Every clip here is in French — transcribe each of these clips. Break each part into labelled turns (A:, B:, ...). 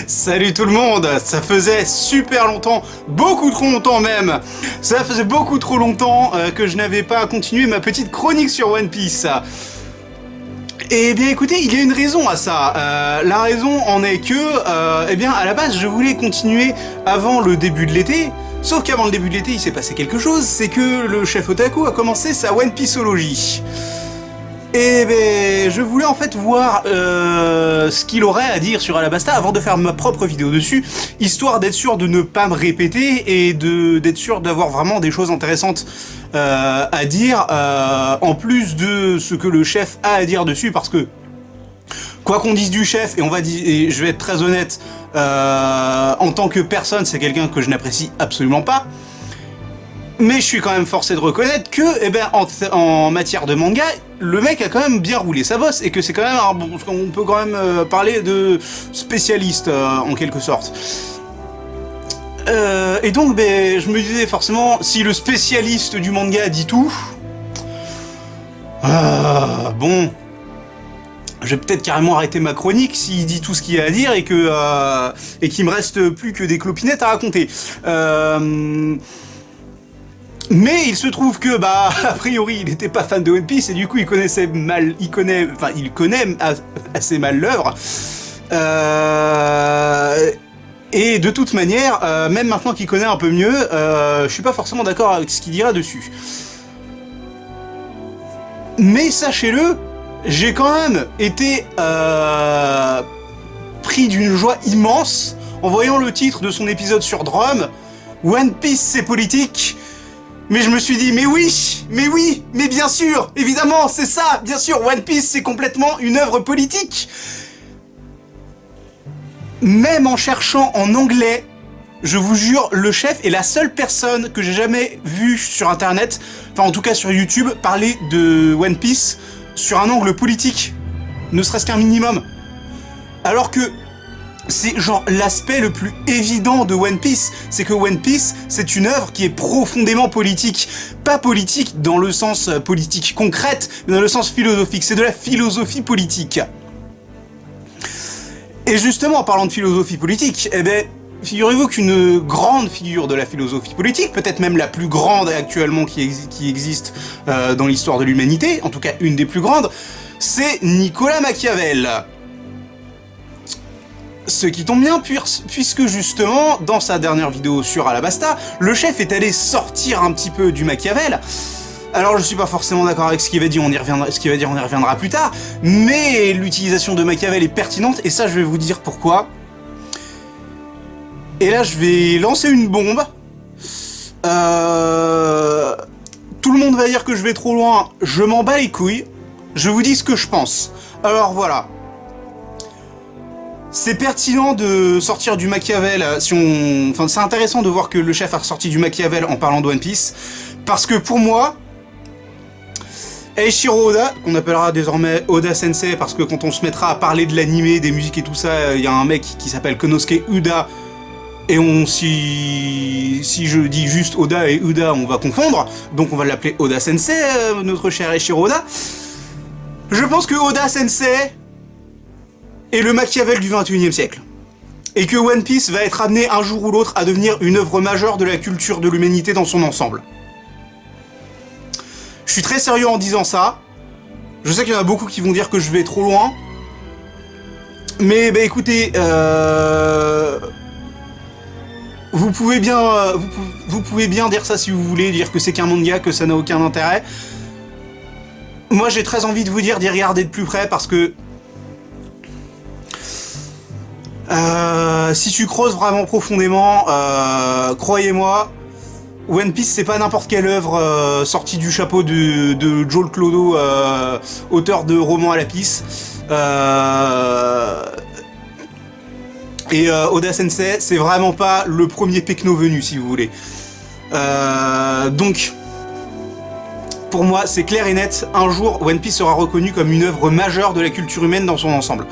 A: Salut tout le monde, ça faisait super longtemps, beaucoup trop longtemps même, ça faisait beaucoup trop longtemps que je n'avais pas continué ma petite chronique sur One Piece. Eh bien écoutez, il y a une raison à ça. La raison en est que, eh bien à la base je voulais continuer avant le début de l'été, sauf qu'avant le début de l'été il s'est passé quelque chose, c'est que le chef Otaku a commencé sa One Pieceologie. Et ben, je voulais en fait voir ce qu'il aurait à dire sur Alabasta avant de faire ma propre vidéo dessus, histoire d'être sûr de ne pas me répéter et d'être sûr d'avoir vraiment des choses intéressantes à dire, en plus de ce que le chef a à dire dessus, parce que quoi qu'on dise du chef, et je vais être très honnête, en tant que personne, c'est quelqu'un que je n'apprécie absolument pas. Mais je suis quand même forcé de reconnaître que, eh ben, en matière de manga, le mec a quand même bien roulé sa bosse et que c'est quand même on peut quand même parler de spécialiste en quelque sorte. Et donc, ben, je me disais forcément, si le spécialiste du manga dit tout, bon, je vais peut-être carrément arrêter ma chronique s'il dit tout ce qu'il y a à dire et qu'il me reste plus que des clopinettes à raconter. Mais il se trouve que, bah, a priori, il n'était pas fan de One Piece et du coup, il connaît assez mal l'œuvre. Et de toute manière, même maintenant qu'il connaît un peu mieux, je suis pas forcément d'accord avec ce qu'il dira dessus. Mais sachez-le, j'ai quand même été pris d'une joie immense en voyant le titre de son épisode sur Drum, One Piece c'est politique. Mais je me suis dit, mais oui, mais bien sûr, évidemment, c'est ça, bien sûr, One Piece, c'est complètement une œuvre politique. Même en cherchant en anglais, je vous jure, le chef est la seule personne que j'ai jamais vue sur Internet, enfin en tout cas sur YouTube, parler de One Piece sur un angle politique, ne serait-ce qu'un minimum. Alors que c'est genre l'aspect le plus évident de One Piece, c'est que One Piece, c'est une œuvre qui est profondément politique. Pas politique dans le sens politique concrète, mais dans le sens philosophique. C'est de la philosophie politique. Et justement, en parlant de philosophie politique, eh ben, figurez-vous qu'une grande figure de la philosophie politique, peut-être même la plus grande actuellement qui existe dans l'histoire de l'humanité, en tout cas une des plus grandes, c'est Nicolas Machiavel. Ce qui tombe bien, puisque justement, dans sa dernière vidéo sur Alabasta, le chef est allé sortir un petit peu du Machiavel. Alors je suis pas forcément d'accord avec ce qu'il va dire, on y reviendra plus tard, mais l'utilisation de Machiavel est pertinente, et ça je vais vous dire pourquoi. Et là je vais lancer une bombe. Tout le monde va dire que je vais trop loin, je m'en bats les couilles, je vous dis ce que je pense. Alors voilà. C'est pertinent de sortir du Machiavel, enfin c'est intéressant de voir que le chef a ressorti du Machiavel en parlant de One Piece, parce que pour moi, Eiichiro Oda, qu'on appellera désormais Oda Sensei, parce que quand on se mettra à parler de l'animé, des musiques et tout ça, il y a un mec qui s'appelle Konosuke Uda, et si je dis juste Oda et Uda, on va confondre, donc on va l'appeler Oda Sensei, notre cher Eiichiro Oda. Je pense que Oda Sensei et le Machiavel du XXIe siècle. Et que One Piece va être amené un jour ou l'autre à devenir une œuvre majeure de la culture de l'humanité dans son ensemble. Je suis très sérieux en disant ça. Je sais qu'il y en a beaucoup qui vont dire que je vais trop loin. Mais bah écoutez, vous pouvez bien dire ça si vous voulez, dire que c'est qu'un manga, que ça n'a aucun intérêt. Moi j'ai très envie de vous dire d'y regarder de plus près parce que si tu creuses vraiment profondément, croyez-moi, One Piece c'est pas n'importe quelle œuvre sortie du chapeau de Joel Clodo, auteur de romans à la pisse. Et Oda Sensei, c'est vraiment pas le premier pecno venu si vous voulez. Donc, pour moi, c'est clair et net, un jour One Piece sera reconnu comme une œuvre majeure de la culture humaine dans son ensemble.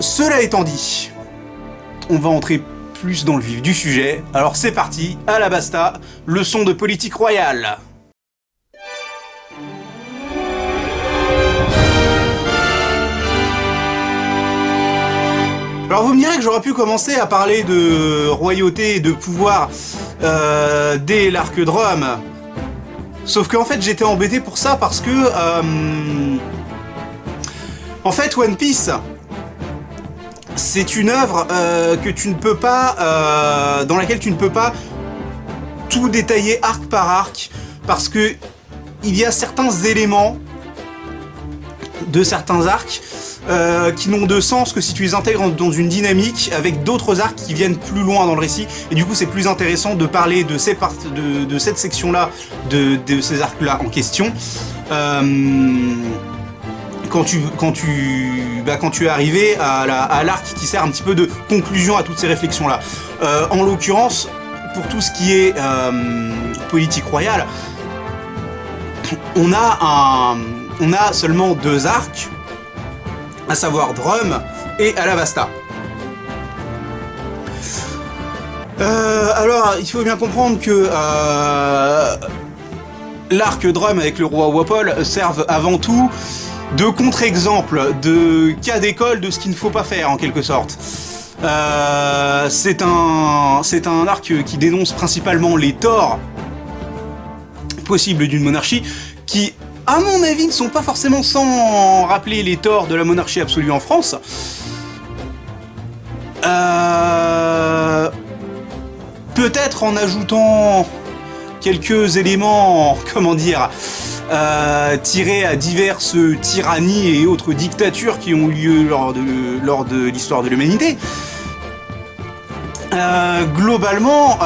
A: Cela étant dit, on va entrer plus dans le vif du sujet. Alors c'est parti, Alabasta, leçon de politique royale. Alors vous me direz que j'aurais pu commencer à parler de royauté et de pouvoir dès l'Arc-Drum. Sauf qu'en fait j'étais embêté pour ça parce que... en fait One Piece, c'est une œuvre que tu ne peux pas... dans laquelle tu ne peux pas tout détailler arc par arc. Parce que il y a certains éléments de certains arcs qui n'ont de sens que si tu les intègres dans une dynamique avec d'autres arcs qui viennent plus loin dans le récit, et du coup c'est plus intéressant de parler de cette section-là, de ces arcs-là en question, quand tu es arrivé à l'arc qui sert un petit peu de conclusion à toutes ces réflexions-là. En l'occurrence, pour tout ce qui est politique royale, on a seulement 2 arcs, à savoir Drum et Alabasta. Alors, il faut bien comprendre que l'arc Drum avec le roi Wapol servent avant tout de contre-exemple, de cas d'école de ce qu'il ne faut pas faire en quelque sorte. C'est un arc qui dénonce principalement les torts possibles d'une monarchie qui, à mon avis, ne sont pas forcément sans rappeler les torts de la monarchie absolue en France. Peut-être en ajoutant quelques éléments, comment dire, tirés à diverses tyrannies et autres dictatures qui ont lieu lors de l'histoire de l'humanité. Globalement,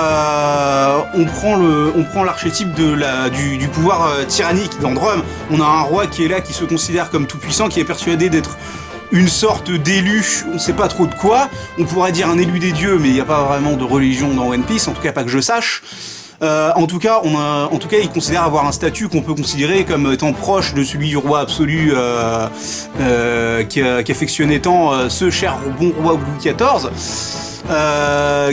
A: on prend l'archétype du pouvoir tyrannique dans Drum. On a un roi qui est là, qui se considère comme tout puissant, qui est persuadé d'être une sorte d'élu, on sait pas trop de quoi. On pourrait dire un élu des dieux, mais il n'y a pas vraiment de religion dans One Piece, en tout cas pas que je sache. En tout cas, il considère avoir un statut qu'on peut considérer comme étant proche de celui du roi absolu qui affectionnait tant ce cher bon roi Louis XIV.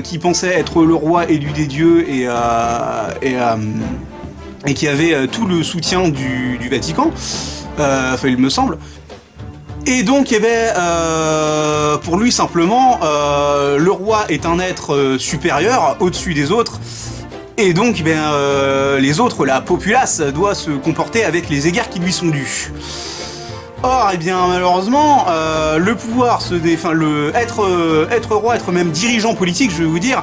A: Qui pensait être le roi élu des dieux et qui avait tout le soutien du Vatican, enfin il me semble. Et donc, pour lui simplement, le roi est un être supérieur, au-dessus des autres, et donc les autres, la populace, doit se comporter avec les égards qui lui sont dus. Or, malheureusement, le pouvoir être roi, être même dirigeant politique, je vais vous dire,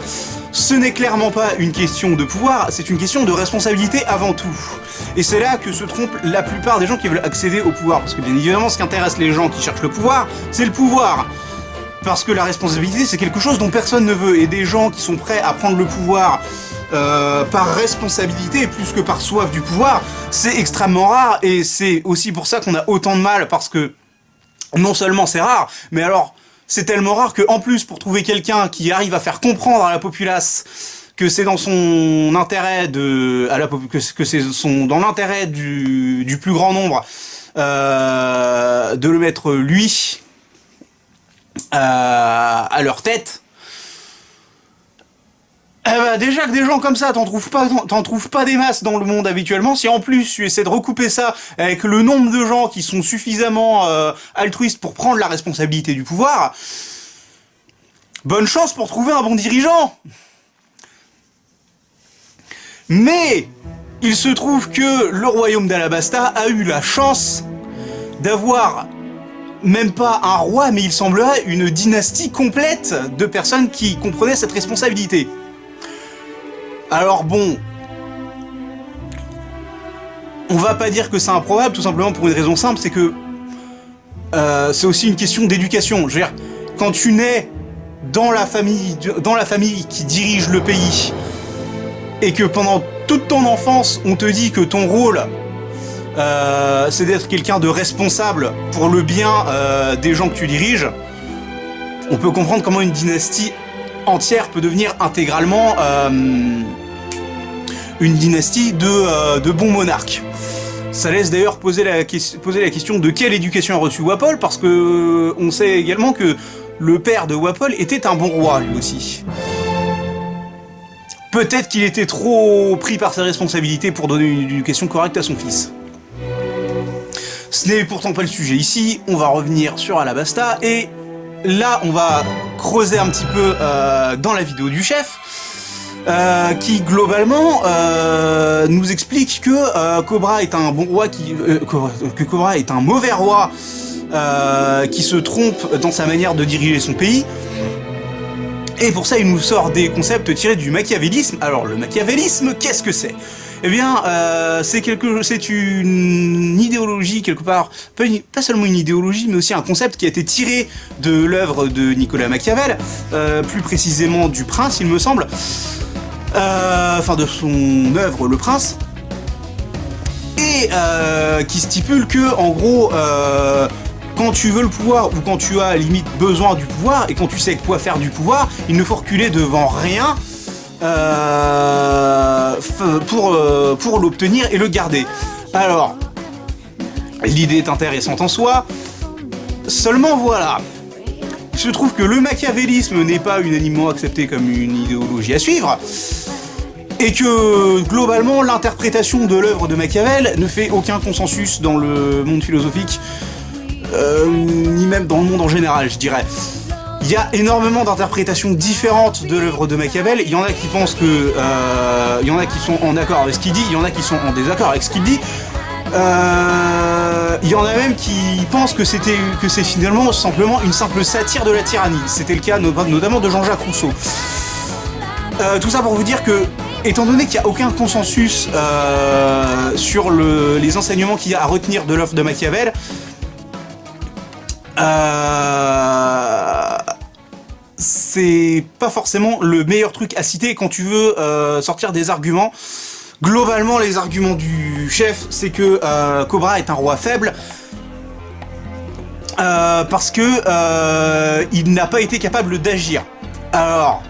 A: ce n'est clairement pas une question de pouvoir, c'est une question de responsabilité avant tout. Et c'est là que se trompent la plupart des gens qui veulent accéder au pouvoir. Parce que bien évidemment, ce qui intéresse les gens qui cherchent le pouvoir, c'est le pouvoir. Parce que la responsabilité, c'est quelque chose dont personne ne veut. Et des gens qui sont prêts à prendre le pouvoir par responsabilité plus que par soif du pouvoir, c'est extrêmement rare. Et c'est aussi pour ça qu'on a autant de mal, parce que non seulement c'est rare, mais alors c'est tellement rare qu'en plus, pour trouver quelqu'un qui arrive à faire comprendre à la populace que c'est dans son intérêt que c'est dans l'intérêt du plus grand nombre de le mettre lui à leur tête. Déjà que des gens comme ça, t'en trouves pas des masses dans le monde habituellement. Si en plus tu essaies de recouper ça avec le nombre de gens qui sont suffisamment altruistes pour prendre la responsabilité du pouvoir, bonne chance pour trouver un bon dirigeant. Mais il se trouve que le royaume d'Alabasta a eu la chance d'avoir même pas un roi, mais il semblerait une dynastie complète de personnes qui comprenaient cette responsabilité. Alors bon, on va pas dire que c'est improbable, tout simplement pour une raison simple, c'est que c'est aussi une question d'éducation. Je veux dire, quand tu nais dans la famille qui dirige le pays, et que pendant toute ton enfance, on te dit que ton rôle, c'est d'être quelqu'un de responsable pour le bien des gens que tu diriges, on peut comprendre comment une dynastie entière peut devenir intégralement une dynastie de bons monarques. Ça laisse d'ailleurs poser la question de quelle éducation a reçu Wapol, parce que on sait également que le père de Wapol était un bon roi lui aussi. Peut-être qu'il était trop pris par ses responsabilités pour donner une éducation correcte à son fils. Ce n'est pourtant pas le sujet ici, on va revenir sur Alabasta et là, on va creuser un petit peu dans la vidéo du chef, qui globalement nous explique que Cobra est un bon roi, que Cobra est un mauvais roi qui se trompe dans sa manière de diriger son pays. Et pour ça, il nous sort des concepts tirés du machiavélisme. Alors, le machiavélisme, qu'est-ce que c'est ? Eh bien, c'est une idéologie quelque part, pas seulement une idéologie, mais aussi un concept qui a été tiré de l'œuvre de Nicolas Machiavel, plus précisément du Prince, il me semble, enfin de son œuvre Le Prince, et qui stipule que, en gros, quand tu veux le pouvoir ou quand tu as limite besoin du pouvoir et quand tu sais quoi faire du pouvoir, il ne faut reculer devant rien pour l'obtenir et le garder. Alors, l'idée est intéressante en soi, seulement voilà, je trouve que le machiavélisme n'est pas unanimement accepté comme une idéologie à suivre, et que globalement l'interprétation de l'œuvre de Machiavel ne fait aucun consensus dans le monde philosophique, ni même dans le monde en général, je dirais. Il y a énormément d'interprétations différentes de l'œuvre de Machiavel. Il y en a qui pensent que, il y en a qui sont en accord avec ce qu'il dit, il y en a qui sont en désaccord avec ce qu'il dit. Il y en a même qui pensent que c'est finalement simplement une simple satire de la tyrannie. C'était le cas notamment de Jean-Jacques Rousseau. Tout ça pour vous dire que, étant donné qu'il n'y a aucun consensus sur les enseignements qu'il y a à retenir de l'œuvre de Machiavel, c'est pas forcément le meilleur truc à citer quand tu veux sortir des arguments. Globalement, les arguments du chef, c'est que Cobra est un roi faible parce que il n'a pas été capable d'agir. Alors,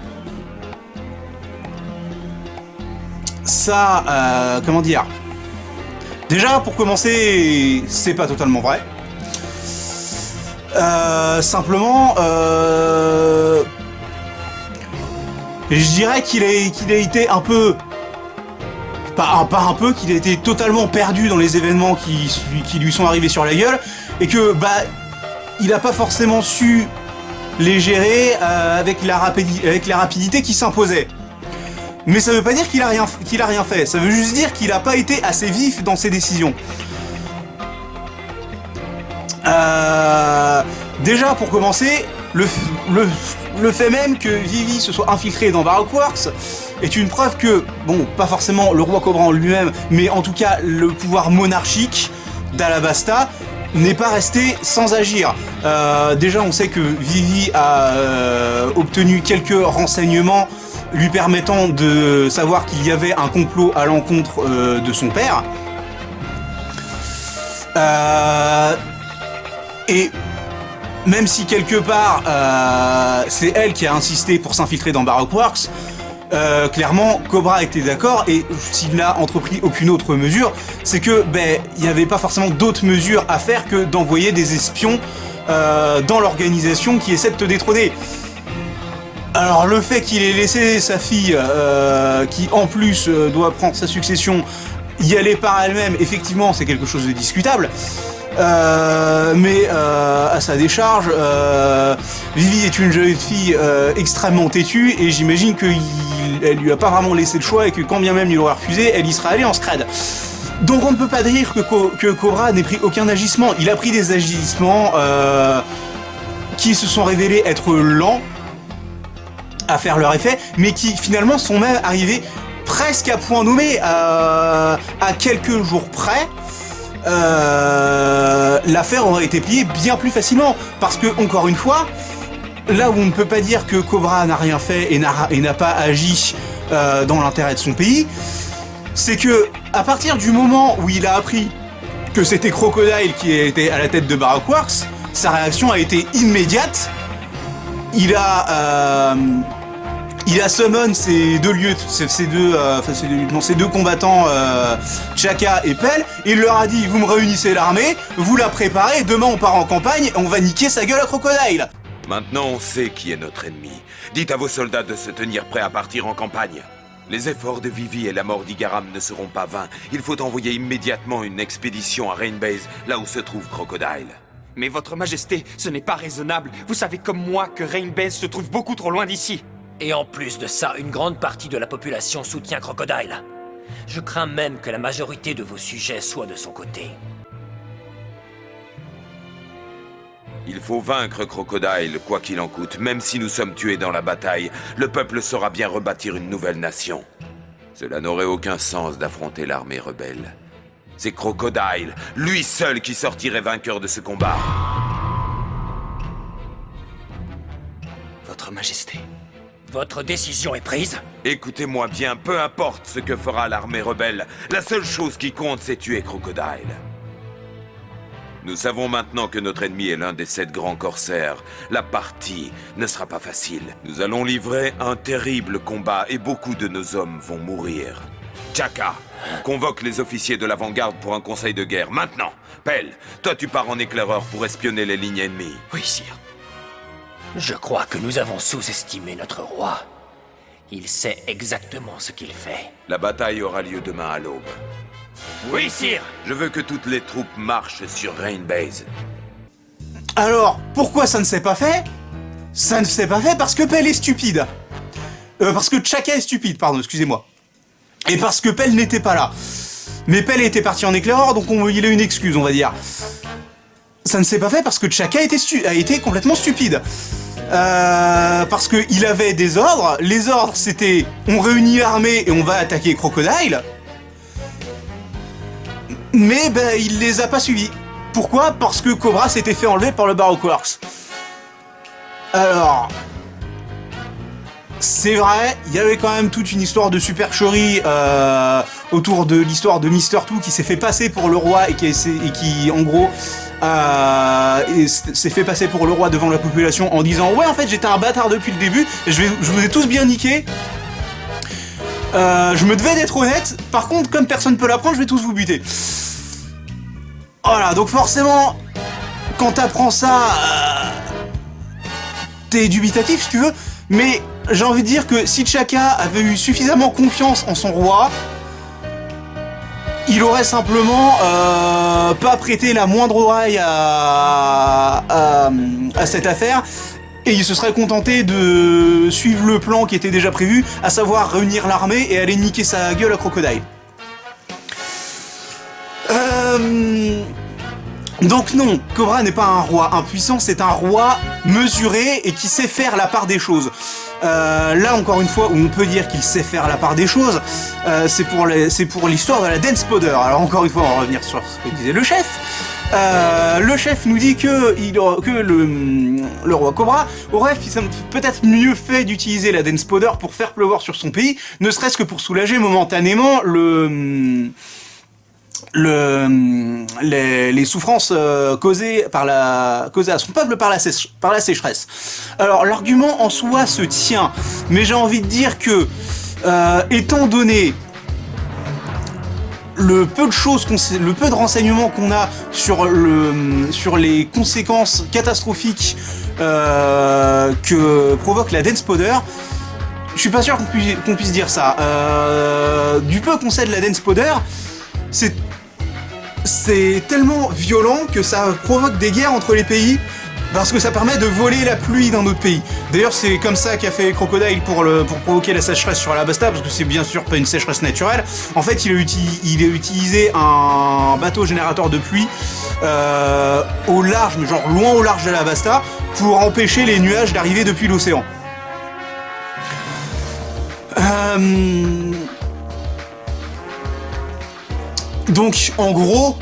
A: ça, comment dire ? Déjà, pour commencer, c'est pas totalement vrai. Simplement, je dirais qu'il a été un peu, pas un peu, qu'il a été totalement perdu dans les événements qui lui sont arrivés sur la gueule, et que il a pas forcément su les gérer avec la rapidité qui s'imposait. Mais ça veut pas dire qu'il a rien fait. Ça veut juste dire qu'il a pas été assez vif dans ses décisions. Déjà, pour commencer, le fait même que Vivi se soit infiltré dans Baroque Works est une preuve que, bon, pas forcément le roi Cobra en lui-même, mais en tout cas le pouvoir monarchique d'Alabasta n'est pas resté sans agir. Déjà, on sait que Vivi a obtenu quelques renseignements lui permettant de savoir qu'il y avait un complot à l'encontre de son père. Et même si quelque part c'est elle qui a insisté pour s'infiltrer dans Baroque Works, clairement Cobra était d'accord, et s'il n'a entrepris aucune autre mesure, c'est que il n'y avait pas forcément d'autres mesures à faire que d'envoyer des espions dans l'organisation qui essaie de te détrôner. Alors le fait qu'il ait laissé sa fille, qui en plus doit prendre sa succession, y aller par elle-même, effectivement c'est quelque chose de discutable. Mais à sa décharge, Vivi est une jeune fille extrêmement têtue, et j'imagine qu'elle lui a pas vraiment laissé le choix, et que quand bien même il aurait refusé, elle y serait allée en scred. Donc on ne peut pas dire que Cobra n'ait pris aucun agissement. Il a pris des agissements qui se sont révélés être lents à faire leur effet, mais qui finalement sont même arrivés presque à point nommé, à quelques jours près. L'affaire aurait été pliée bien plus facilement, parce que, encore une fois, là où on ne peut pas dire que Cobra n'a rien fait et n'a pas agi dans l'intérêt de son pays, c'est que à partir du moment où il a appris que c'était Crocodile qui était à la tête de Baroque Works, sa réaction a été immédiate. Il a summon ces deux combattants, Chaka et Pell, et il leur a dit: vous me réunissez l'armée, vous la préparez, demain on part en campagne, on va niquer sa gueule à Crocodile.
B: Maintenant on sait qui est notre ennemi. Dites à vos soldats de se tenir prêts à partir en campagne. Les efforts de Vivi et la mort d'Igaram ne seront pas vains. Il faut envoyer immédiatement une expédition à Rainbase, là où se trouve Crocodile.
C: Mais votre majesté, ce n'est pas raisonnable. Vous savez comme moi que Rainbase se trouve beaucoup trop loin d'ici.
D: Et en plus de ça, une grande partie de la population soutient Crocodile. Je crains même que la majorité de vos sujets soit de son côté.
B: Il faut vaincre Crocodile, quoi qu'il en coûte. Même si nous sommes tués dans la bataille, le peuple saura bien rebâtir une nouvelle nation. Cela n'aurait aucun sens d'affronter l'armée rebelle. C'est Crocodile, lui seul qui sortirait vainqueur de ce combat.
C: Votre majesté.
D: Votre décision est prise?
B: Écoutez-moi bien, peu importe ce que fera l'armée rebelle, la seule chose qui compte, c'est tuer Crocodile. Nous savons maintenant que notre ennemi est l'un des 7 grands corsaires. La partie ne sera pas facile. Nous allons livrer un terrible combat et beaucoup de nos hommes vont mourir. Chaka, convoque les officiers de l'avant-garde pour un conseil de guerre. Maintenant, Pell, toi tu pars en éclaireur pour espionner les lignes ennemies.
C: Oui, sire.
D: Je crois que nous avons sous-estimé notre roi. Il sait exactement ce qu'il fait.
B: La bataille aura lieu demain à l'aube.
D: Oui, sire!
B: Je veux que toutes les troupes marchent sur Rainbase.
A: Alors, pourquoi ça ne s'est pas fait? Ça ne s'est pas fait parce que Pell est stupide. Parce que Chaka est stupide, pardon, excusez-moi. Et parce que Pell n'était pas là. Mais Pell était parti en éclaireur, donc il a une excuse, on va dire. Ça ne s'est pas fait parce que Chaka a été complètement stupide. Parce qu'il avait des ordres. Les ordres, c'était on réunit l'armée et on va attaquer Crocodile. Mais ben, il les a pas suivis. Pourquoi? Parce que Cobra s'était fait enlever par le Baroque Works. Alors... C'est vrai, il y avait quand même toute une histoire de supercherie autour de l'histoire de Mr. Two qui s'est fait passer pour le roi et qui en gros s'est fait passer pour le roi devant la population en disant ouais en fait j'étais un bâtard depuis le début, je vous ai tous bien niqué. Je me devais d'être honnête, par contre comme personne peut l'apprendre je vais tous vous buter. Voilà, donc forcément quand t'apprends ça t'es dubitatif si tu veux, mais j'ai envie de dire que si Chaka avait eu suffisamment confiance en son roi, il aurait simplement pas prêté la moindre oreille à cette affaire et il se serait contenté de suivre le plan qui était déjà prévu, à savoir réunir l'armée et aller niquer sa gueule à Crocodile. Donc non, Cobra n'est pas un roi impuissant, c'est un roi mesuré et qui sait faire la part des choses. Là encore une fois où on peut dire qu'il sait faire la part des choses, c'est pour l'histoire de la Dance Powder. Alors encore une fois on va revenir sur ce que disait le chef. Le chef nous dit que le roi Cobra aurait peut-être mieux fait d'utiliser la Dance Powder pour faire pleuvoir sur son pays, ne serait-ce que pour soulager momentanément les souffrances causées à son peuple par la sécheresse. Alors l'argument en soi se tient, mais j'ai envie de dire que étant donné le peu de renseignements qu'on a sur les conséquences catastrophiques que provoque la Dance Powder, je suis pas sûr qu'on puisse dire ça. Du peu qu'on sait de la Dance Powder, c'est tellement violent que ça provoque des guerres entre les pays parce que ça permet de voler la pluie d'un autre pays. D'ailleurs c'est comme ça qu'a fait Crocodile pour provoquer la sécheresse sur Alabasta, parce que c'est bien sûr pas une sécheresse naturelle. En fait il a utilisé un bateau générateur de pluie au large, mais genre loin au large d'Alabasta, pour empêcher les nuages d'arriver depuis l'océan. Donc, en gros,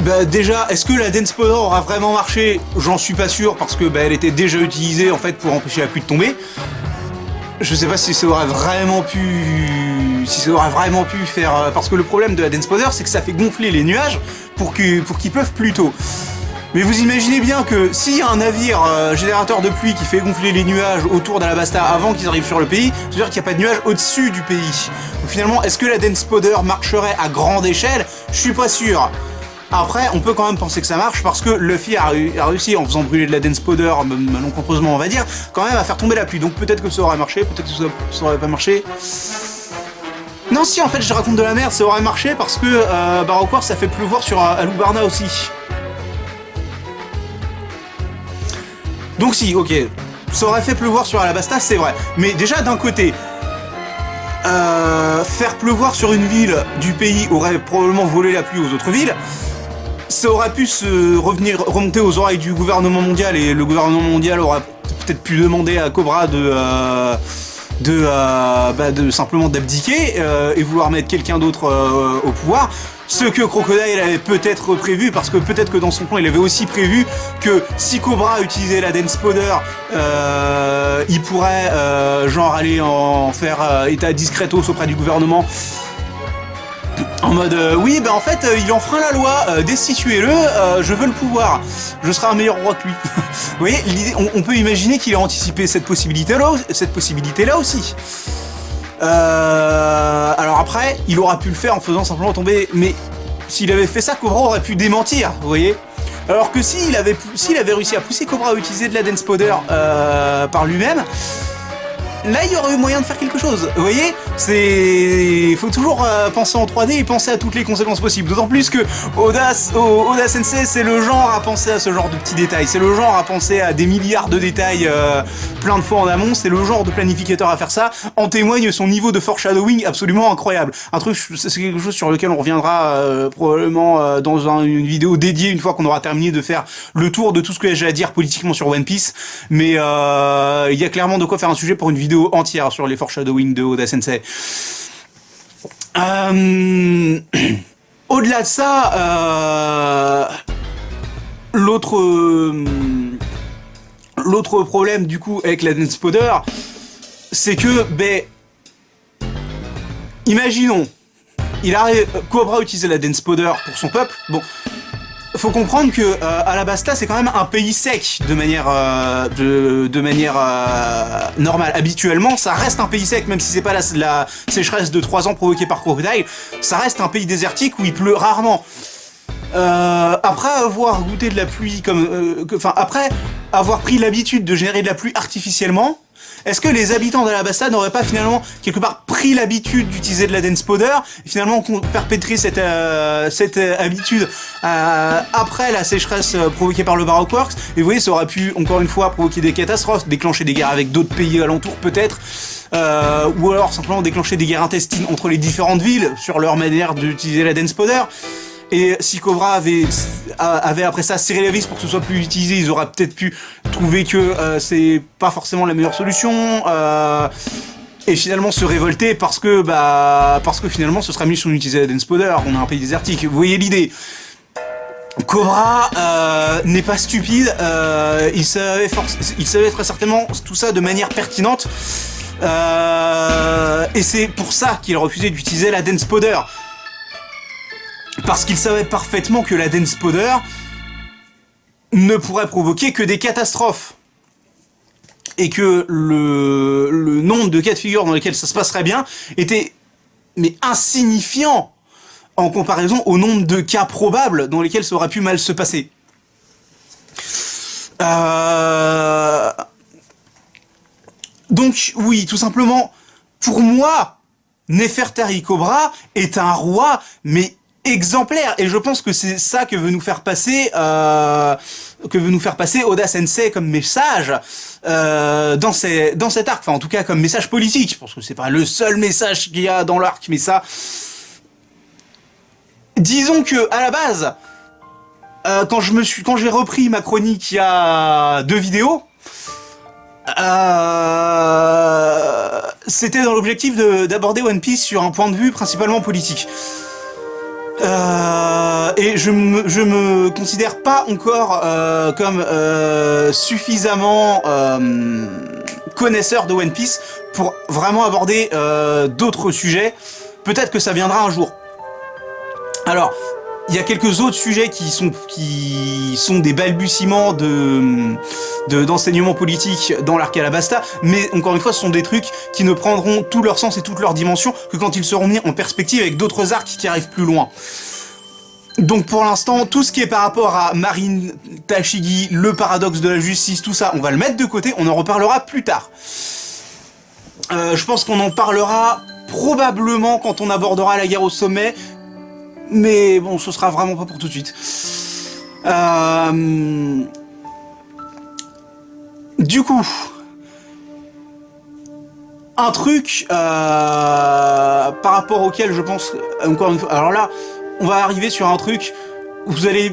A: bah déjà, est-ce que la Dance Powder aura vraiment marché? J'en suis pas sûr, parce que bah, elle était déjà utilisée en fait pour empêcher la pluie de tomber. Je sais pas si ça aurait vraiment pu faire, parce que le problème de la Dance Powder, c'est que ça fait gonfler les nuages pour qu'ils pleuve plus tôt. Mais vous imaginez bien que s'il y a un navire générateur de pluie qui fait gonfler les nuages autour d'Alabasta avant qu'ils arrivent sur le pays, ça veut dire qu'il n'y a pas de nuages au-dessus du pays. Donc finalement, est-ce que la Dance Powder marcherait à grande échelle? Je suis pas sûr. Après, on peut quand même penser que ça marche parce que Luffy a réussi, en faisant brûler de la Dance Powder, malencontreusement on va dire, quand même à faire tomber la pluie. Donc peut-être que ça aurait marché, peut-être que ça aurait pas marché. Non, si, en fait, je raconte de la merde, ça aurait marché parce que Baroque War, ça fait pleuvoir sur Alubarna aussi. Donc si, ok, ça aurait fait pleuvoir sur Alabasta, c'est vrai. Mais déjà, d'un côté, faire pleuvoir sur une ville du pays aurait probablement volé la pluie aux autres villes. Ça aurait pu remonter aux oreilles du gouvernement mondial, et le gouvernement mondial aurait peut-être pu demander à Cobra de simplement d'abdiquer et vouloir mettre quelqu'un d'autre au pouvoir. Ce que Crocodile avait peut-être prévu, parce que peut-être que dans son plan il avait aussi prévu que si Cobra utilisait la Dance Powder, il pourrait genre aller en faire état discretos auprès du gouvernement. En mode oui, bah en fait il enfreint la loi, destituez-le, je veux le pouvoir, je serai un meilleur roi que lui. Vous voyez, l'idée, on peut imaginer qu'il a anticipé cette possibilité-là aussi. Alors après, il aura pu le faire en faisant simplement tomber, mais s'il avait fait ça, Cobra aurait pu démentir, vous voyez. Alors que s'il avait réussi à pousser Cobra à utiliser de la Dance Powder par lui-même, là il y aurait eu moyen de faire quelque chose, vous voyez. Faut toujours penser en 3D et penser à toutes les conséquences possibles, d'autant plus que Oda Sensei c'est le genre à penser à ce genre de petits détails, c'est le genre à penser à des milliards de détails plein de fois en amont, c'est le genre de planificateur à faire ça, en témoigne son niveau de foreshadowing absolument incroyable. C'est quelque chose sur lequel on reviendra probablement dans une vidéo dédiée une fois qu'on aura terminé de faire le tour de tout ce que j'ai à dire politiquement sur One Piece, mais il y a clairement de quoi faire un sujet pour une vidéo entière sur les foreshadowing de Oda Sensei. Au-delà de ça, l'autre problème du coup avec la Dance Powder, c'est que, imaginons, Cobra utilisait la Dance Powder pour son peuple, bon, faut comprendre que Alabasta c'est quand même un pays sec de manière normale. Habituellement, ça reste un pays sec, même si c'est pas la sécheresse de 3 ans provoquée par Crocodile, ça reste un pays désertique où il pleut rarement. Après avoir goûté de la pluie après avoir pris l'habitude de générer de la pluie artificiellement, est-ce que les habitants d'Alabasta n'auraient pas finalement quelque part pris l'habitude d'utiliser de la Dance Powder et finalement perpétré cette habitude après la sécheresse provoquée par le Baroque Works? Et vous voyez, ça aurait pu encore une fois provoquer des catastrophes, déclencher des guerres avec d'autres pays alentours peut-être, ou alors simplement déclencher des guerres intestines entre les différentes villes sur leur manière d'utiliser la Dance Powder. Et si Cobra avait après ça serré la vis pour que ce soit plus utilisé, ils auraient peut-être pu trouver que c'est pas forcément la meilleure solution, et finalement se révolter parce que finalement ce serait mieux si on utilisait la Dance Powder. On a un pays désertique, vous voyez l'idée. Cobra n'est pas stupide, il savait très certainement tout ça de manière pertinente, et c'est pour ça qu'il refusait d'utiliser la Dance Powder. Parce qu'il savait parfaitement que la Dance Powder ne pourrait provoquer que des catastrophes. Et que le nombre de cas de figure dans lesquels ça se passerait bien était insignifiant en comparaison au nombre de cas probables dans lesquels ça aurait pu mal se passer. Donc oui, tout simplement, pour moi, Nefertari Cobra est un roi, mais exemplaire, et je pense que c'est ça que veut nous faire passer Oda Sensei comme message dans cet arc, enfin en tout cas comme message politique, parce que c'est pas le seul message qu'il y a dans l'arc, mais ça, disons que à la base, quand j'ai repris ma chronique il y a 2 vidéos, c'était dans l'objectif d'aborder One Piece sur un point de vue principalement politique. Et je me considère pas encore comme suffisamment connaisseur de One Piece pour vraiment aborder d'autres sujets. Peut-être que ça viendra un jour. Alors, il y a quelques autres sujets qui sont des balbutiements d'enseignement politique dans l'arc Alabasta, mais encore une fois, ce sont des trucs qui ne prendront tout leur sens et toute leur dimension que quand ils seront mis en perspective avec d'autres arcs qui arrivent plus loin. Donc pour l'instant, tout ce qui est par rapport à Marine Tashigi, le paradoxe de la justice, tout ça, on va le mettre de côté, on en reparlera plus tard. Je pense qu'on en parlera probablement quand on abordera la guerre au sommet, mais bon, ce sera vraiment pas pour tout de suite. Du coup, un truc par rapport auquel je pense, encore une fois, alors là, on va arriver sur un truc, vous allez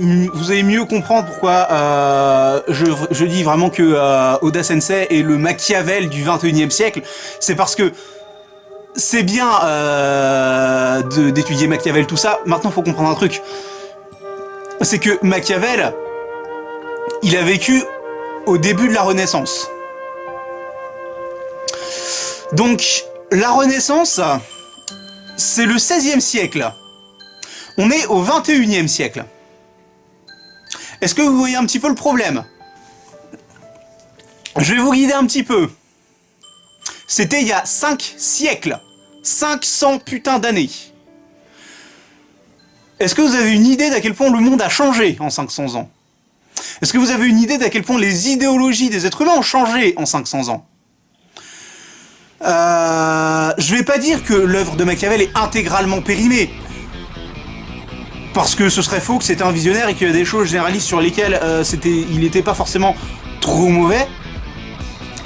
A: mieux comprendre pourquoi je dis vraiment que Oda Sensei est le Machiavel du 21e siècle. C'est parce que c'est bien d'étudier Machiavel, tout ça. Maintenant, il faut comprendre un truc. C'est que Machiavel, il a vécu au début de la Renaissance. Donc, la Renaissance, c'est le 16e siècle. On est au 21e siècle. Est-ce que vous voyez un petit peu le problème? Je vais vous guider un petit peu. C'était il y a 5 siècles. 500 putains d'années. Est-ce que vous avez une idée d'à quel point le monde a changé en 500 ans? Est-ce que vous avez une idée d'à quel point les idéologies des êtres humains ont changé en 500 ans? Je vais pas dire que l'œuvre de Machiavel est intégralement périmée. Parce que ce serait faux, que c'était un visionnaire et qu'il y a des choses généralistes sur lesquelles il n'était pas forcément trop mauvais.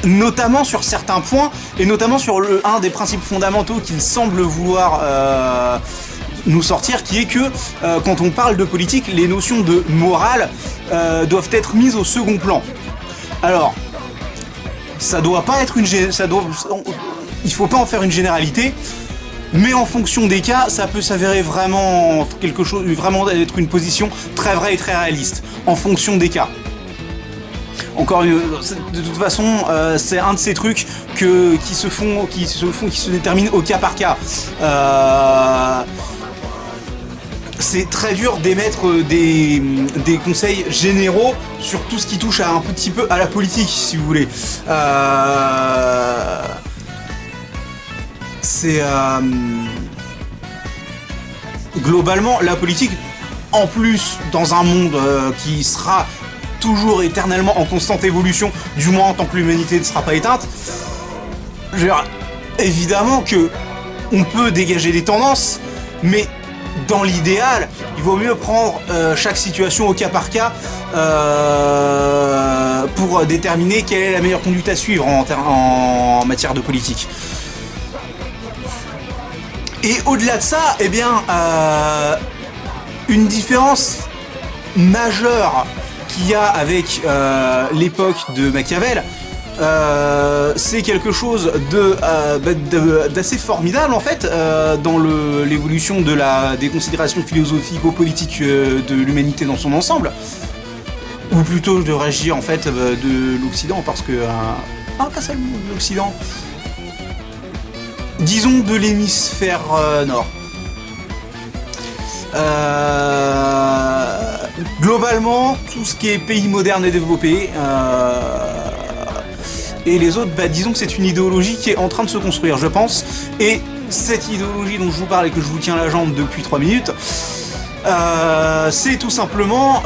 A: Notamment sur certains points, et notamment sur un des principes fondamentaux qu'il semble vouloir nous sortir, qui est que quand on parle de politique, les notions de morale doivent être mises au second plan. Alors, ça doit pas être il faut pas en faire une généralité, mais en fonction des cas, ça peut s'avérer vraiment quelque chose, vraiment être une position très vraie et très réaliste, en fonction des cas. Encore de toute façon, c'est un de ces trucs qui se déterminent au cas par cas. C'est très dur d'émettre des conseils généraux sur tout ce qui touche un petit peu à la politique, si vous voulez. Globalement, la politique, en plus, dans un monde qui sera toujours éternellement en constante évolution, du moins en tant que l'humanité ne sera pas éteinte, je veux dire, évidemment que on peut dégager des tendances, mais dans l'idéal, il vaut mieux prendre chaque situation au cas par cas pour déterminer quelle est la meilleure conduite à suivre en matière de politique. Et au-delà de ça, eh bien, une différence majeure qu'il y a avec l'époque de Machiavel, c'est quelque chose d'assez formidable en fait dans l'évolution des considérations philosophico-politiques de l'humanité dans son ensemble, ou plutôt de réagir en fait de l'Occident, parce que pas seulement de l'Occident, disons de l'hémisphère nord. Globalement, tout ce qui est pays moderne et développé, et les autres, disons que c'est une idéologie qui est en train de se construire, je pense. Et cette idéologie dont je vous parle et que je vous tiens la jambe depuis 3 minutes, c'est tout simplement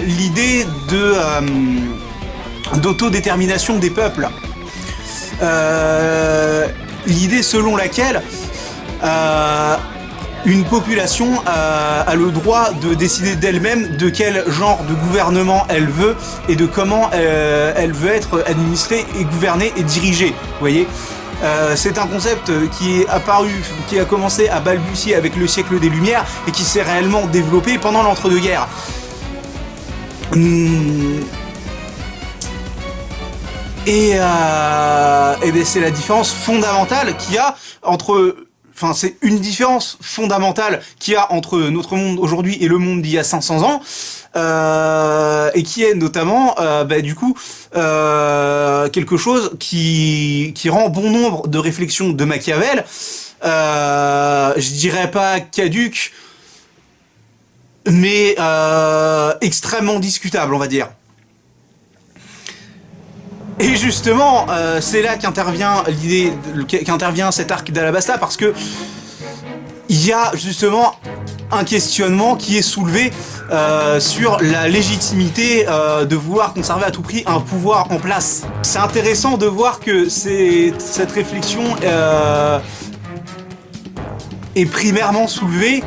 A: l'idée d'autodétermination des peuples. L'idée selon laquelle une population a le droit de décider d'elle-même de quel genre de gouvernement elle veut et de comment elle veut être administrée et gouvernée et dirigée. Vous voyez, c'est un concept qui est apparu, qui a commencé à balbutier avec le siècle des Lumières et qui s'est réellement développé pendant l'entre-deux-guerres. Et ben c'est la différence fondamentale qu'il y a entre... Enfin, c'est une différence fondamentale qu'il y a entre notre monde aujourd'hui et le monde d'il y a 500 ans, et qui est notamment, du coup, quelque chose qui rend bon nombre de réflexions de Machiavel, je dirais pas caduques, mais extrêmement discutables, on va dire. Et justement, c'est là qu'intervient cet arc d'Alabasta, parce que il y a justement un questionnement qui est soulevé sur la légitimité de vouloir conserver à tout prix un pouvoir en place. C'est intéressant de voir que cette réflexion est primairement soulevé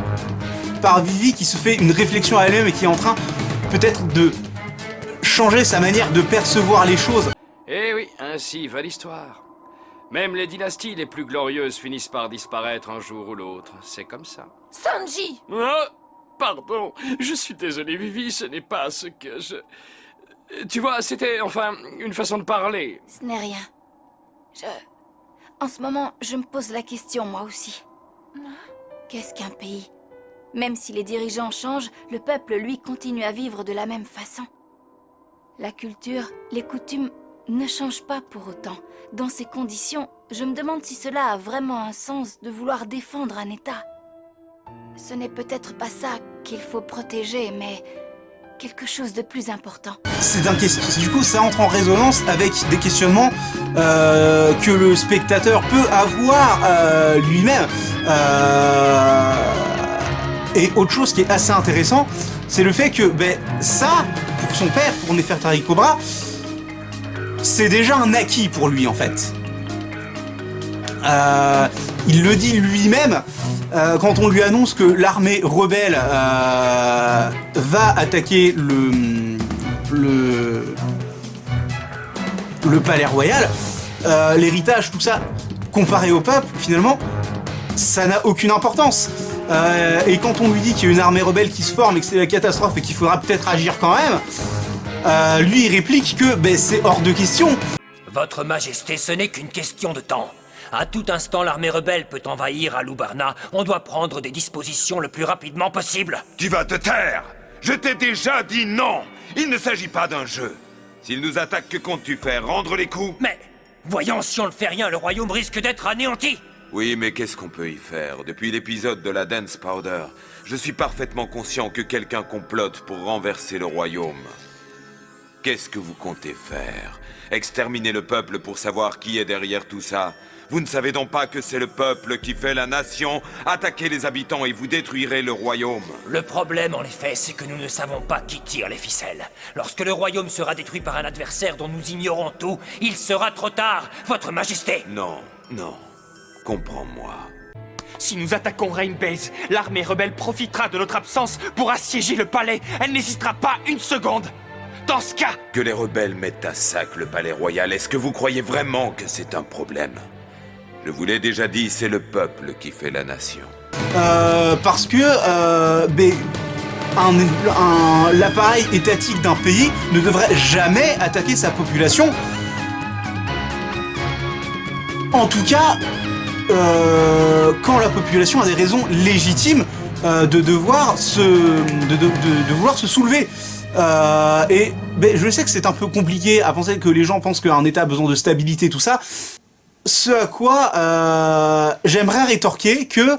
A: par Vivi qui se fait une réflexion à elle-même et qui est en train peut-être de changer sa manière de percevoir les choses.
E: Eh oui, ainsi va l'histoire. Même les dynasties les plus glorieuses finissent par disparaître un jour ou l'autre. C'est comme ça.
F: Sanji!
E: Oh, pardon, je suis désolé, Vivi, ce n'est pas ce que je... Tu vois, c'était, enfin, une façon de parler.
F: Ce n'est rien. En ce moment, je me pose la question, moi aussi. Qu'est-ce qu'un pays? Même si les dirigeants changent, le peuple, lui, continue à vivre de la même façon. La culture, les coutumes ne changent pas pour autant. Dans ces conditions, je me demande si cela a vraiment un sens de vouloir défendre un État. Ce n'est peut-être pas ça qu'il faut protéger, mais quelque chose de plus important.
A: Du coup, ça entre en résonance avec des questionnements que le spectateur peut avoir lui-même. Et autre chose qui est assez intéressant, c'est le fait que ça, pour son père, pour Nefertari Cobra, c'est déjà un acquis pour lui en fait. Il le dit lui-même quand on lui annonce que l'armée rebelle va attaquer le palais royal. L'héritage, tout ça, comparé au peuple, finalement, ça n'a aucune importance. Et quand on lui dit qu'il y a une armée rebelle qui se forme et que c'est la catastrophe et qu'il faudra peut-être agir quand même, lui il réplique que c'est hors de question.
D: Votre Majesté, ce n'est qu'une question de temps. À tout instant, l'armée rebelle peut envahir Alubarna. On doit prendre des dispositions le plus rapidement possible.
B: Tu vas te taire! Je t'ai déjà dit non! Il ne s'agit pas d'un jeu. S'ils nous attaquent, que comptes-tu faire? Rendre les coups?
D: Mais, voyons, si on ne fait rien, le royaume risque d'être anéanti.
B: Oui, mais qu'est-ce qu'on peut y faire? Depuis l'épisode de la Dance Powder, je suis parfaitement conscient que quelqu'un complote pour renverser le royaume. Qu'est-ce que vous comptez faire? Exterminer le peuple pour savoir qui est derrière tout ça? Vous ne savez donc pas que c'est le peuple qui fait la nation? Attaquez les habitants et vous détruirez le royaume.
D: Le problème, en effet, c'est que nous ne savons pas qui tire les ficelles. Lorsque le royaume sera détruit par un adversaire dont nous ignorons tout, il sera trop tard, Votre Majesté.
B: Non, non. Comprends-moi.
C: Si nous attaquons Rain Base, l'armée rebelle profitera de notre absence pour assiéger le palais. Elle n'hésitera pas une seconde. Dans ce cas...
B: Que les rebelles mettent à sac le palais royal, est-ce que vous croyez vraiment que c'est un problème? Je vous l'ai déjà dit, c'est le peuple qui fait la nation.
A: Parce que l'appareil étatique d'un pays ne devrait jamais attaquer sa population. En tout cas, quand la population a des raisons légitimes de vouloir se soulever. Et je sais que c'est un peu compliqué à penser que les gens pensent qu'un État a besoin de stabilité, tout ça. Ce à quoi j'aimerais rétorquer que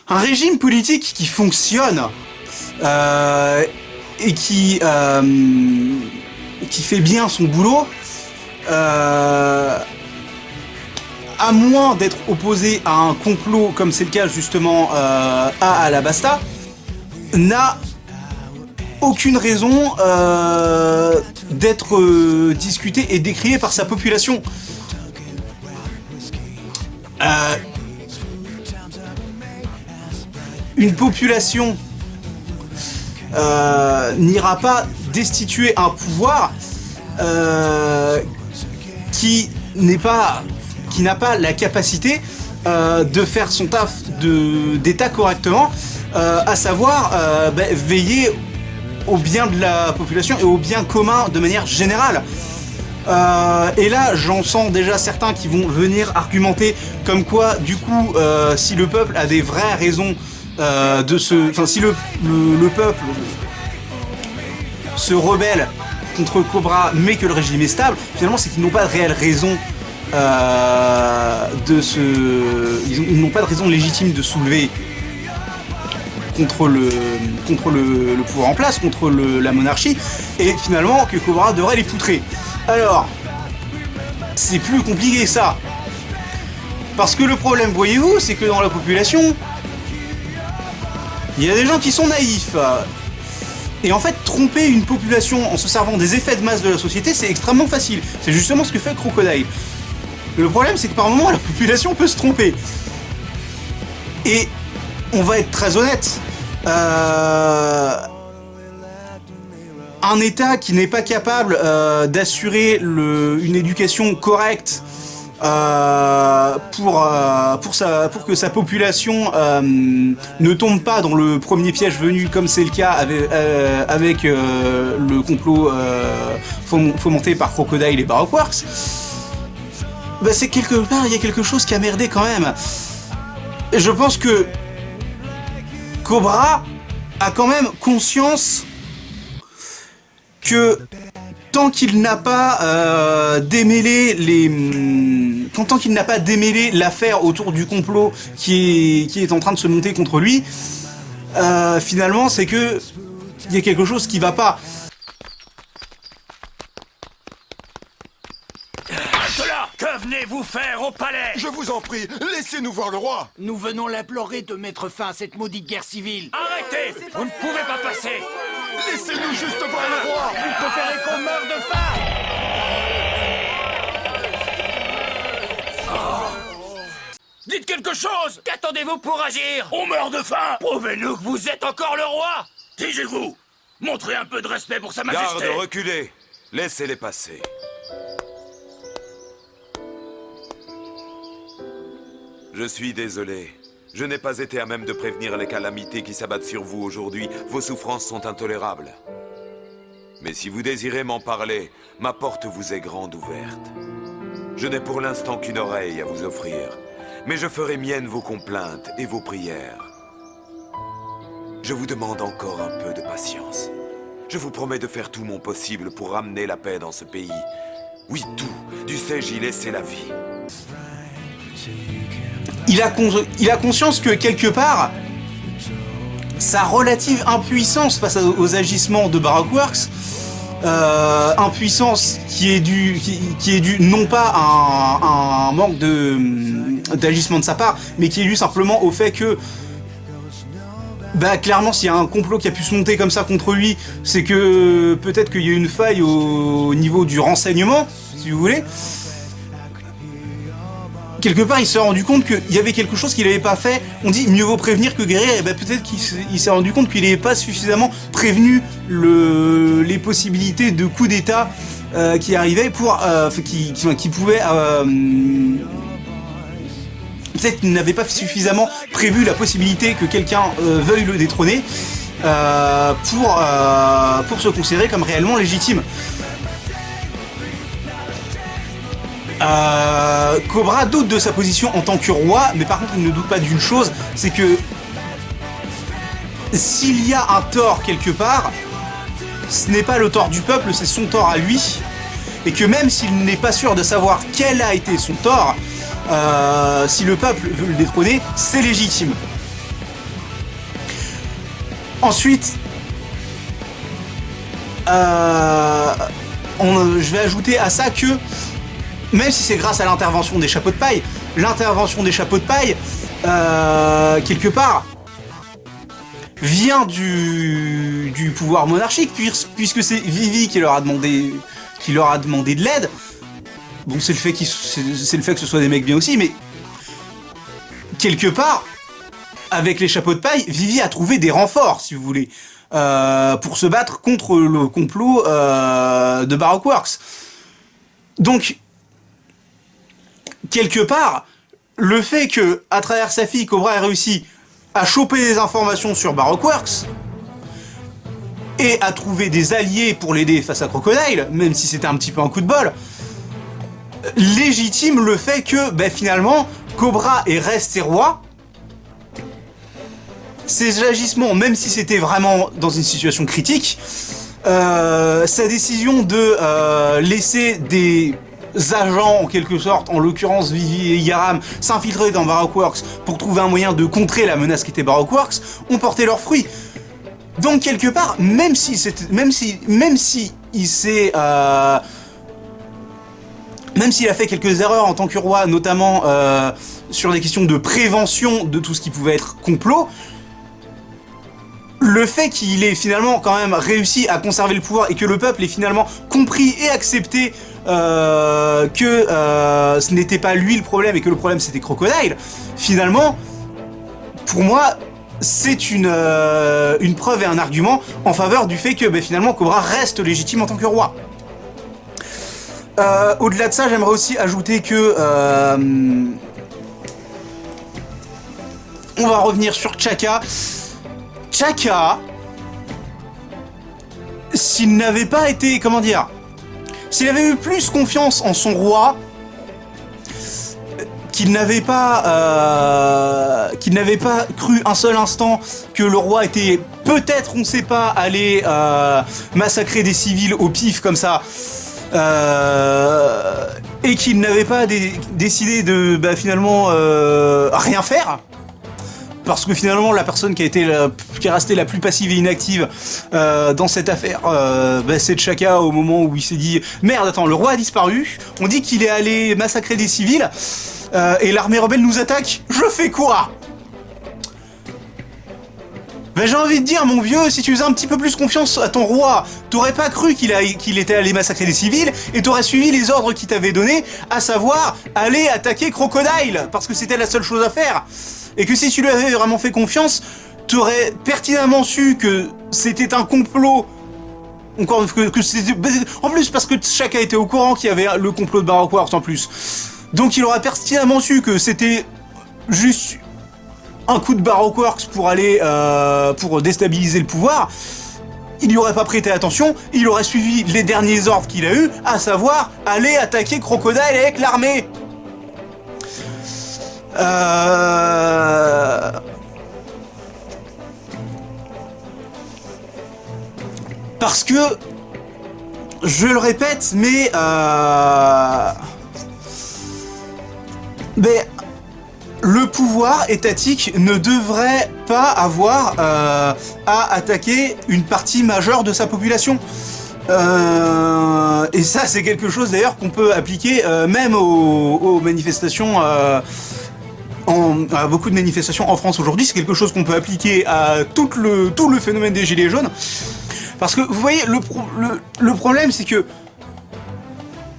A: un régime politique qui fonctionne et qui fait bien son boulot, à moins d'être opposé à un complot comme c'est le cas justement à Alabasta, n'a aucune raison d'être discuté et décrié par sa population. Une population n'ira pas destituer un pouvoir qui n'a pas la capacité de faire son taf d'État correctement, à savoir veiller au bien de la population et au bien commun de manière générale. Et là, j'en sens déjà certains qui vont venir argumenter comme quoi, du coup, si le peuple a des vraies raisons si le peuple se rebelle contre Cobra, mais que le régime est stable, finalement, c'est qu'ils n'ont pas de réelle raison ils n'ont pas de raison légitime de soulever contre le pouvoir en place, contre la monarchie, et finalement que Cobra devrait les poutrer. Alors, c'est plus compliqué que ça. Parce que le problème, voyez-vous, c'est que dans la population, il y a des gens qui sont naïfs. Et en fait, tromper une population en se servant des effets de masse de la société, c'est extrêmement facile. C'est justement ce que fait Crocodile. Le problème, c'est que par moment, la population peut se tromper. Et on va être très honnête, un État qui n'est pas capable d'assurer une éducation correcte pour que sa population ne tombe pas dans le premier piège venu, comme c'est le cas avec le complot fomenté par Crocodile et Baroqueworks, bah c'est quelque part, il y a quelque chose qui a merdé quand même. Et je pense que Cobra a quand même conscience que tant qu'il n'a pas démêlé l'affaire autour du complot qui est en train de se monter contre lui, finalement c'est que il y a quelque chose qui va pas.
D: Cela, que venez-vous faire au palais?
G: Je vous en prie, laissez-nous voir le roi.
H: Nous venons l'implorer de mettre fin à cette maudite guerre civile.
D: Arrêtez! Vous ne pouvez pas passer!
G: Laissez-nous juste voir le roi.
H: Vous préférez qu'on meure de faim?
D: Dites quelque chose! Qu'attendez-vous pour agir? On meurt de faim! Prouvez-nous que vous êtes encore le roi! Taisez-vous! Montrez un peu de respect pour sa majesté!
B: Garde, reculez. Laissez-les passer. Je suis désolé. Je n'ai pas été à même de prévenir les calamités qui s'abattent sur vous aujourd'hui. Vos souffrances sont intolérables. Mais si vous désirez m'en parler, ma porte vous est grande ouverte. Je n'ai pour l'instant qu'une oreille à vous offrir, mais je ferai mienne vos complaintes et vos prières. Je vous demande encore un peu de patience. Je vous promets de faire tout mon possible pour ramener la paix dans ce pays. Oui, tout. Du sais, j'y laisser la vie.
A: Il a conscience que quelque part, sa relative impuissance face aux agissements de Baroqueworks, impuissance qui est due non pas à un manque d'agissement de sa part, mais qui est due simplement au fait que, bah clairement, s'il y a un complot qui a pu se monter comme ça contre lui, c'est que peut-être qu'il y a une faille au niveau du renseignement, si vous voulez. Quelque part, il s'est rendu compte qu'il y avait quelque chose qu'il n'avait pas fait. On dit mieux vaut prévenir que guérir, et ben peut-être qu'il s'est rendu compte qu'il n'avait pas suffisamment prévenu les possibilités de coup d'État qui arrivaient qui pouvaient. Peut-être qu'il n'avait pas suffisamment prévu la possibilité que quelqu'un veuille le détrôner pour se considérer comme réellement légitime. Cobra doute de sa position en tant que roi, mais par contre il ne doute pas d'une chose, c'est que s'il y a un tort quelque part, ce n'est pas le tort du peuple, c'est son tort à lui, et que même s'il n'est pas sûr de savoir quel a été son tort, si le peuple veut le détrôner, c'est légitime. Ensuite, je vais ajouter à ça que même si c'est grâce à l'intervention des chapeaux de paille, quelque part, vient du pouvoir monarchique, puisque c'est Vivi qui leur a demandé de l'aide. Bon, c'est le fait que ce soit des mecs bien aussi, mais quelque part, avec les chapeaux de paille, Vivi a trouvé des renforts, si vous voulez, pour se battre contre le complot de Baroqueworks. Donc, quelque part, le fait que, à travers sa fille, Cobra ait réussi à choper des informations sur Baroqueworks et à trouver des alliés pour l'aider face à Crocodile, même si c'était un petit peu un coup de bol, légitime le fait que, finalement, Cobra est resté roi. Ses agissements, même si c'était vraiment dans une situation critique, sa décision de laisser des agents, en quelque sorte, en l'occurrence Vivi et Igaram, s'infiltrer dans Baroqueworks pour trouver un moyen de contrer la menace qui était Baroqueworks, ont porté leurs fruits. Donc quelque part, même si il s'est même s'il a fait quelques erreurs en tant que roi, notamment sur des questions de prévention de tout ce qui pouvait être complot, le fait qu'il ait finalement quand même réussi à conserver le pouvoir et que le peuple ait finalement compris et accepté que ce n'était pas lui le problème et que le problème c'était Crocodile, finalement, pour moi, c'est une preuve et un argument en faveur du fait que finalement Cobra reste légitime en tant que roi. Au-delà de ça, j'aimerais aussi ajouter que on va revenir sur Chaka. Chaka, s'il n'avait pas été, s'il avait eu plus confiance en son roi, qu'il n'avait pas cru un seul instant que le roi était peut-être, on sait pas, allé massacrer des civils au pif comme ça, et qu'il n'avait pas décidé de finalement rien faire. Parce que finalement, la personne qui est restée la plus passive et inactive dans cette affaire, c'est Chaka au moment où il s'est dit « Merde, attends, le roi a disparu, on dit qu'il est allé massacrer des civils, et l'armée rebelle nous attaque, je fais quoi ?» J'ai envie de dire, mon vieux, si tu faisais un petit peu plus confiance à ton roi, t'aurais pas cru qu'il était allé massacrer des civils, et t'aurais suivi les ordres qu'il t'avait donnés, à savoir aller attaquer Crocodile, parce que c'était la seule chose à faire. Et que si tu lui avais vraiment fait confiance, tu aurais pertinemment su que c'était un complot. Que c'était... En plus, parce que Chaka était au courant qu'il y avait le complot de Baroque Wars en plus. Donc il aurait pertinemment su que c'était juste un coup de Baroque Works pour aller... pour déstabiliser le pouvoir. Il n'y aurait pas prêté attention, il aurait suivi les derniers ordres qu'il a eus, à savoir aller attaquer Crocodile avec l'armée. Parce que, je le répète, mais le pouvoir étatique ne devrait pas avoir à attaquer une partie majeure de sa population. Et ça, c'est quelque chose d'ailleurs qu'on peut appliquer même aux manifestations. À beaucoup de manifestations en France aujourd'hui, c'est quelque chose qu'on peut appliquer à tout le phénomène des gilets jaunes. Parce que vous voyez, le problème, c'est que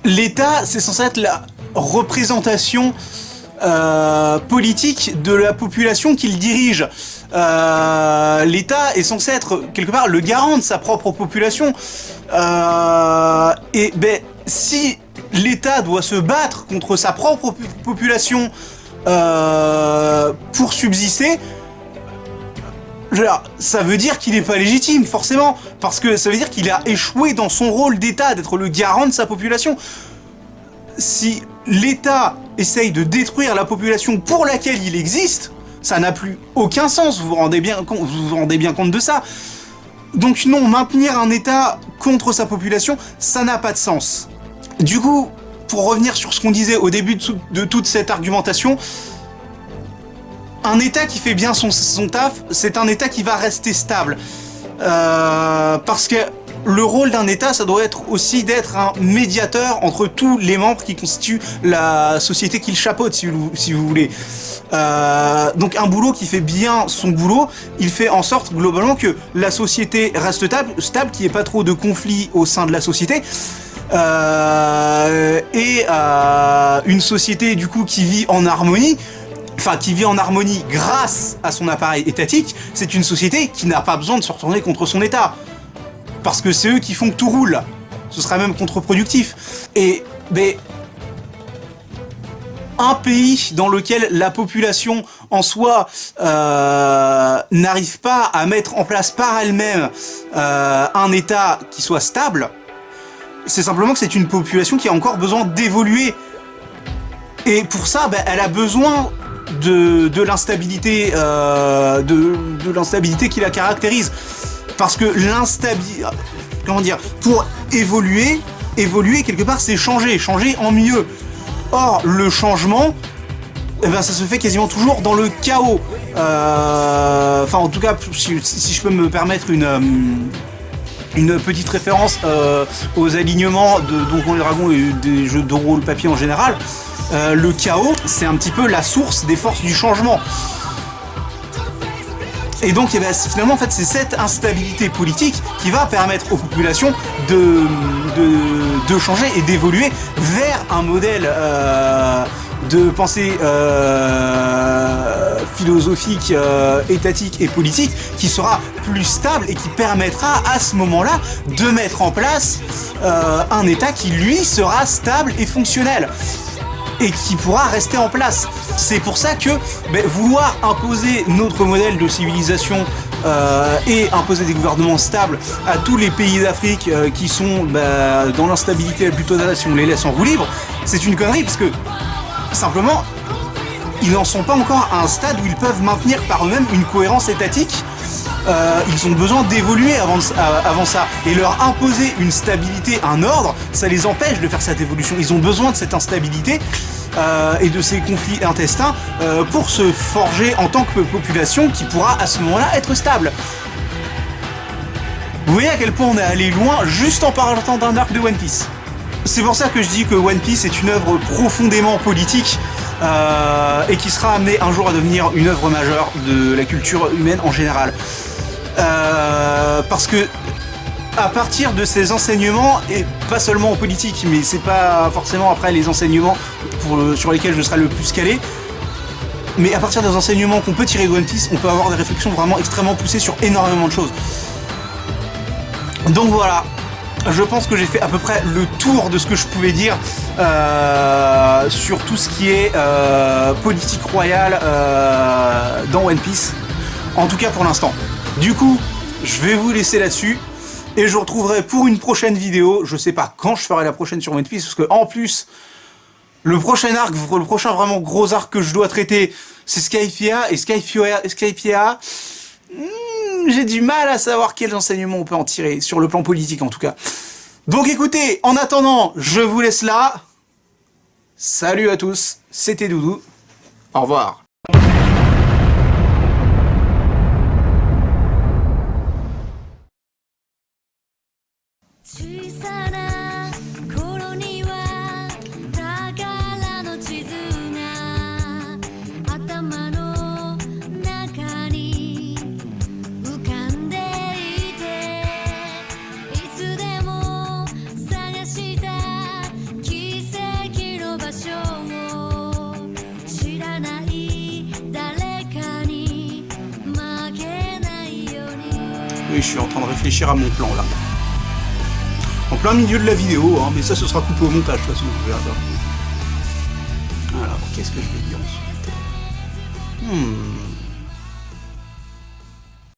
A: l'État, c'est censé être la représentation politique de la population qu'il dirige. L'État est censé être quelque part le garant de sa propre population. Et si l'État doit se battre contre sa propre population pour subsister, ça veut dire qu'il n'est pas légitime, forcément, parce que ça veut dire qu'il a échoué dans son rôle d'État, d'être le garant de sa population. Si l'État essaye de détruire la population pour laquelle il existe, ça n'a plus aucun sens, vous vous rendez bien compte de ça. Donc non, maintenir un État contre sa population, ça n'a pas de sens. Du coup, pour revenir sur ce qu'on disait au début de toute cette argumentation, un État qui fait bien son taf, c'est un État qui va rester stable. Parce que le rôle d'un État, ça doit être aussi d'être un médiateur entre tous les membres qui constituent la société qu'il chapeaute, si vous voulez. Donc un boulot qui fait bien son boulot, il fait en sorte globalement que la société reste stable, qu'il n'y ait pas trop de conflits au sein de la société. Et une société du coup qui vit en harmonie, grâce à son appareil étatique, c'est une société qui n'a pas besoin de se retourner contre son État. Parce que c'est eux qui font que tout roule. Ce serait même contre-productif. Et un pays dans lequel la population en soi n'arrive pas à mettre en place par elle-même un État qui soit stable, c'est simplement que c'est une population qui a encore besoin d'évoluer. Et pour ça, elle a besoin de l'instabilité, de l'instabilité qui la caractérise. Parce que l'instabilité, pour évoluer quelque part, c'est changer en mieux. Or, le changement, ça se fait quasiment toujours dans le chaos. En tout cas, si je peux me permettre une petite référence aux alignements de Donjons et Dragons et des jeux de rôle papier en général, le chaos, c'est un petit peu la source des forces du changement. Et donc, finalement, en fait, c'est cette instabilité politique qui va permettre aux populations de changer et d'évoluer vers un modèle de pensée philosophique, étatique et politique qui sera plus stable et qui permettra à ce moment-là de mettre en place un État qui lui sera stable et fonctionnel et qui pourra rester en place. C'est pour ça que vouloir imposer notre modèle de civilisation et imposer des gouvernements stables à tous les pays d'Afrique qui sont dans l'instabilité la plus totale si on les laisse en roue libre, c'est une connerie parce que simplement ils n'en sont pas encore à un stade où ils peuvent maintenir par eux-mêmes une cohérence étatique. Ils ont besoin d'évoluer avant ça. Et leur imposer une stabilité, un ordre, ça les empêche de faire cette évolution. Ils ont besoin de cette instabilité et de ces conflits intestins pour se forger en tant que population qui pourra à ce moment-là être stable. Vous voyez à quel point on est allé loin juste en parlant d'un arc de One Piece. C'est pour ça que je dis que One Piece est une œuvre profondément politique et qui sera amenée un jour à devenir une œuvre majeure de la culture humaine en général. Parce que à partir de ces enseignements, et pas seulement en politique, mais c'est pas forcément après les enseignements sur lesquels je serai le plus calé, mais à partir des enseignements qu'on peut tirer de One Piece, on peut avoir des réflexions vraiment extrêmement poussées sur énormément de choses. Donc voilà, je pense que j'ai fait à peu près le tour de ce que je pouvais dire sur tout ce qui est politique royale dans One Piece, en tout cas pour l'instant. Du coup, je vais vous laisser là-dessus et je vous retrouverai pour une prochaine vidéo. Je sais pas quand je ferai la prochaine sur One Piece parce que en plus, le prochain vraiment gros arc que je dois traiter, c'est Skypiea et Skypiea, j'ai du mal à savoir quels enseignements on peut en tirer sur le plan politique en tout cas. Donc écoutez, en attendant, je vous laisse là. Salut à tous, c'était Doudou. Au revoir. Oui, je suis en train de réfléchir à mon plan là. En plein milieu de la vidéo, hein, mais ça ce sera coupé au montage de toute façon. Alors, qu'est-ce que je vais dire ensuite ?